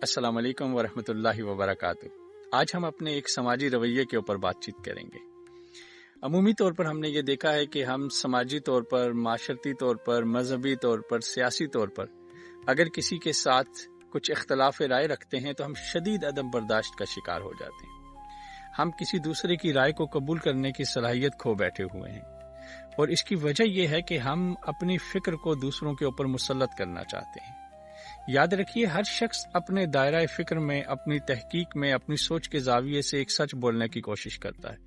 السلام علیکم ورحمۃ اللہ وبرکاتہ۔ آج ہم اپنے ایک سماجی رویے کے اوپر بات چیت کریں گے۔ عمومی طور پر ہم نے یہ دیکھا ہے کہ ہم سماجی طور پر، معاشرتی طور پر، مذہبی طور پر، سیاسی طور پر اگر کسی کے ساتھ کچھ اختلاف رائے رکھتے ہیں تو ہم شدید عدم برداشت کا شکار ہو جاتے ہیں۔ ہم کسی دوسرے کی رائے کو قبول کرنے کی صلاحیت کھو بیٹھے ہوئے ہیں، اور اس کی وجہ یہ ہے کہ ہم اپنی فکر کو دوسروں کے اوپر مسلط کرنا چاہتے ہیں۔ یاد رکھیے، ہر شخص اپنے دائرہ فکر میں، اپنی تحقیق میں، اپنی سوچ کے زاویے سے ایک سچ بولنے کی کوشش کرتا ہے،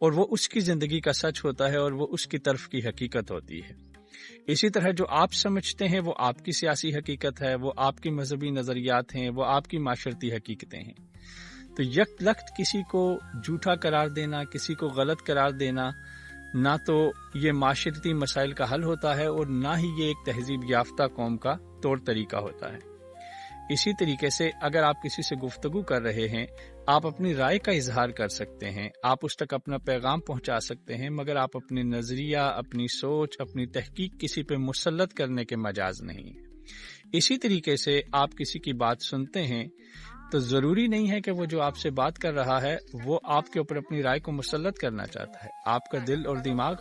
اور وہ اس کی زندگی کا سچ ہوتا ہے اور وہ اس کی طرف کی حقیقت ہوتی ہے۔ اسی طرح جو آپ سمجھتے ہیں وہ آپ کی سیاسی حقیقت ہے، وہ آپ کی مذہبی نظریات ہیں، وہ آپ کی معاشرتی حقیقتیں ہیں۔ تو یک لخت کسی کو جھوٹا قرار دینا، کسی کو غلط قرار دینا، نہ تو یہ معاشرتی مسائل کا حل ہوتا ہے اور نہ ہی یہ ایک تہذیب یافتہ قوم کا طور طریقہ ہوتا ہے۔ اسی طریقے سے اگر آپ کسی سے گفتگو کر رہے ہیں، آپ اپنی رائے کا اظہار کر سکتے ہیں، آپ اس تک اپنا پیغام پہنچا سکتے ہیں، مگر آپ اپنی نظریہ، اپنی سوچ، اپنی تحقیق کسی پہ مسلط کرنے کے مجاز نہیں ہیں۔ اسی طریقے سے آپ کسی کی بات سنتے ہیں تو ضروری نہیں ہے کہ وہ جو آپ سے بات کر رہا ہے وہ آپ کے اوپر اپنی رائے کو مسلط کرنا چاہتا ہے۔ آپ کا دل اور دماغ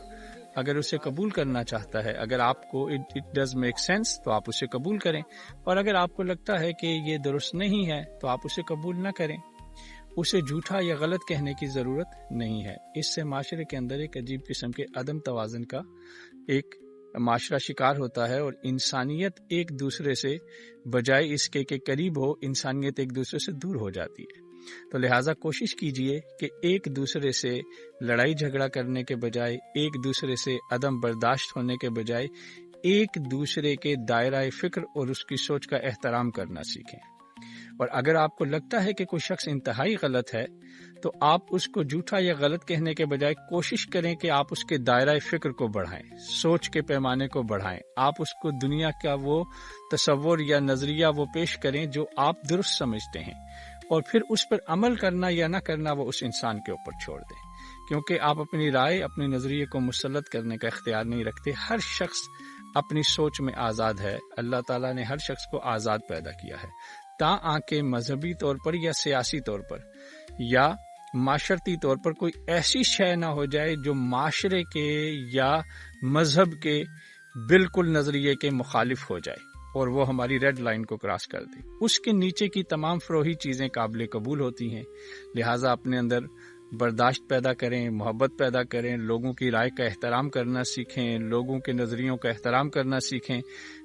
اگر اسے قبول کرنا چاہتا ہے، اگر آپ کو اٹ ڈز میک سینس تو آپ اسے قبول کریں، اور اگر آپ کو لگتا ہے کہ یہ درست نہیں ہے تو آپ اسے قبول نہ کریں۔ اسے جھوٹا یا غلط کہنے کی ضرورت نہیں ہے۔ اس سے معاشرے کے اندر ایک عجیب قسم کے عدم توازن کا ایک معاشرہ شکار ہوتا ہے، اور انسانیت ایک دوسرے سے بجائے اس کے قریب ہو، انسانیت ایک دوسرے سے دور ہو جاتی ہے۔ تو لہٰذا کوشش کیجئے کہ ایک دوسرے سے لڑائی جھگڑا کرنے کے بجائے، ایک دوسرے سے عدم برداشت ہونے کے بجائے، ایک دوسرے کے دائرہ فکر اور اس کی سوچ کا احترام کرنا سیکھیں۔ اور اگر آپ کو لگتا ہے کہ کوئی شخص انتہائی غلط ہے تو آپ اس کو جھوٹا یا غلط کہنے کے بجائے کوشش کریں کہ آپ اس کے دائرہ فکر کو بڑھائیں، سوچ کے پیمانے کو بڑھائیں، آپ اس کو دنیا کا وہ تصور یا نظریہ وہ پیش کریں جو آپ درست سمجھتے ہیں، اور پھر اس پر عمل کرنا یا نہ کرنا وہ اس انسان کے اوپر چھوڑ دیں، کیونکہ آپ اپنی رائے، اپنے نظریے کو مسلط کرنے کا اختیار نہیں رکھتے۔ ہر شخص اپنی سوچ میں آزاد ہے، اللہ تعالیٰ نے ہر شخص کو آزاد پیدا کیا ہے، تاں آنکہ مذہبی طور پر یا سیاسی طور پر یا معاشرتی طور پر کوئی ایسی شے نہ ہو جائے جو معاشرے کے یا مذہب کے بالکل نظریے کے مخالف ہو جائے اور وہ ہماری ریڈ لائن کو کراس کر دے۔ اس کے نیچے کی تمام فروعی چیزیں قابل قبول ہوتی ہیں، لہٰذا اپنے اندر برداشت پیدا کریں، محبت پیدا کریں، لوگوں کی رائے کا احترام کرنا سیکھیں، لوگوں کے نظریوں کا احترام کرنا سیکھیں۔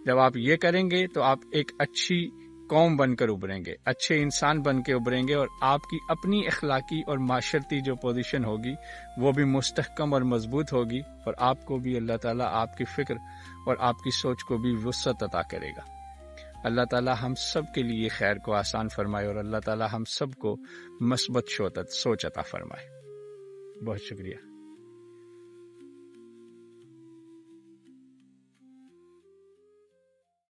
جب آپ یہ کریں گے تو آپ ایک اچھی قوم بن کر ابھریں گے، اچھے انسان بن کے ابھریں گے، اور آپ کی اپنی اخلاقی اور معاشرتی جو پوزیشن ہوگی وہ بھی مستحکم اور مضبوط ہوگی، اور آپ کو بھی اللہ تعالیٰ آپ کی فکر اور آپ کی سوچ کو بھی وسعت عطا کرے گا۔ اللہ تعالیٰ ہم سب کے لیے خیر کو آسان فرمائے، اور اللہ تعالیٰ ہم سب کو مثبت سوچ عطا فرمائے۔ بہت شکریہ۔